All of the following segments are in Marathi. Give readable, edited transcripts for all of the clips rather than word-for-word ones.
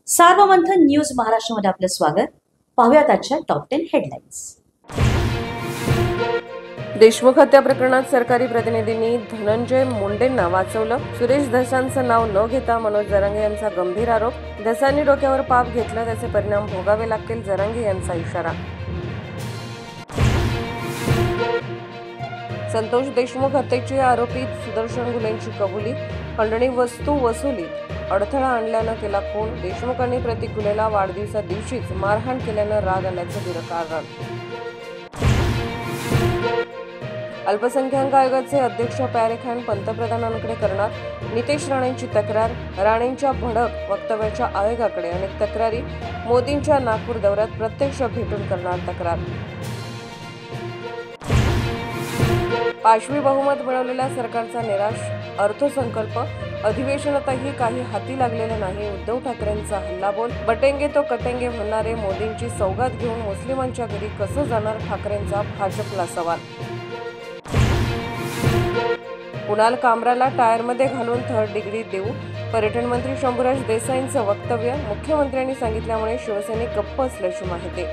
सार्वमंथन न्यूज महाराष्ट्रामध्ये आपलं स्वागत। पाहूयात आजच्या टॉप 10 हेडलाईन्स। देशमुख हत्या प्रकरणात सरकारी प्रतिनिधींनी धनंजय मुंडेंना वाचवलं। सुरेश धसांचं नाव न घेता मनोज जरांगे यांचा गंभीर आरोप। धसांनी डोक्यावर पाप घेतलं, त्याचे परिणाम भोगावे लागतील, जरांगे यांचा इशारा। संतोष देशमुख हत्येची आरोपीत सुदर्शन गुलेंची कबुली। खंडणी वस्तू वसुलीत अडथळा आणल्यानं केला खून। देशमुखांनी प्रतीक गुलेला वाढदिवसा दिवशीच मारहाण केल्यानं राग आल्याचं दिलं कारण। अल्पसंख्याक आयोगाचे अध्यक्ष प्यारे खान पंतप्रधानांकडे करणार। नितेश राणेंची तक्रार। राणेंच्या भडक वक्तव्याच्या आयोगाकडे अनेक तक्रारी। मोदींच्या नागपूर दौऱ्यात प्रत्यक्ष भेटून करणार तक्रार। पाशवी बहुमत मिळवलेल्या सरकारचा निराश अर्थसंकल्प। अधिवेशनातही काही हाती लागलेलं नाही। उद्धव ठाकरेंचा हल्लाबोल। बटेंगे तो कटेंगे म्हणणारे मोदींची सौगात घेऊन मुस्लिमांच्या घरी कसं जाणार, ठाकरेंचा भाजपला सवाल। कुणाल कामराला टायरमध्ये घालून थर्ड डिग्री देऊ, पर्यटन मंत्री शंभूराज देसाईंचं वक्तव्य। मुख्यमंत्र्यांनी सांगितल्यामुळे शिवसैनिक गप्प असल्याची माहिती।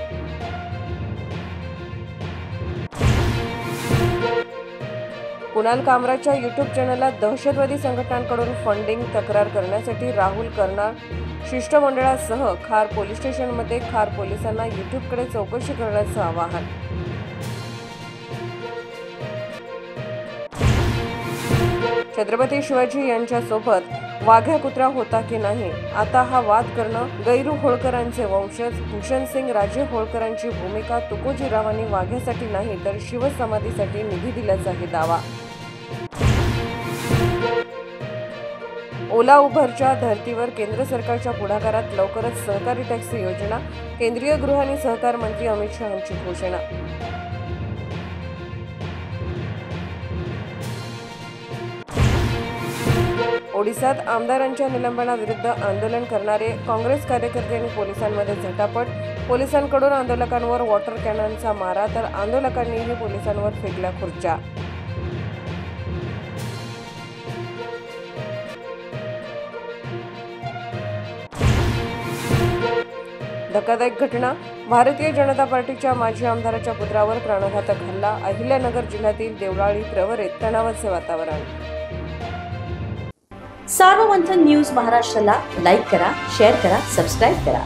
कुणाल कामराच्या युट्यूब चॅनलला दहशतवादी संघटनांकडून फंडिंग तक्रार करण्यासाठी राहुल करणार शिष्टमंडळासह खार पोलीस स्टेशनमध्ये खार पोलिसांना युट्यूबकडे चौकशी करण्याचं आवाहन। छत्रपती शिवाजी यांच्यासोबत वाघ्या कुत्रा होता की नाही, आता हा वाद करणं। गैरू होळकरांचे वंशज भूषणसिंग राजे होळकरांची भूमिका। तुकोजीरावांनी वाघ्यासाठी नाही तर शिवसमाधीसाठी निधी दिल्याचाही दावा। ओला उबरच्या धर्तीवर केंद्र सरकारच्या पुढाकारात लवकरच सहकारी टॅक्सी योजना। केंद्रीय गृह आणि सहकार मंत्री अमित शहांची घोषणा। ओडिसात आमदारांच्या निलंबनाविरुद्ध आंदोलन करणारे काँग्रेस कार्यकर्ते आणि पोलिसांमध्ये झटापट। पोलिसांकडून आंदोलकांवर वॉटर कॅननचा मारा तर आंदोलकांनीही पोलिसांवर फेकल्या खुर्च्या। धक्कादायक घटना। भारतीय जनता पार्टीच्या माजी आमदाराच्या पुत्रावर प्राणघातक हल्ला। अहिल्यानगर जिल्ह्यातील देवळाली प्रवरेत तणावाचे वातावरण। सार्वमंथन न्यूज महाराष्ट्राला लाईक करा, शेअर करा, सबस्क्राईब करा।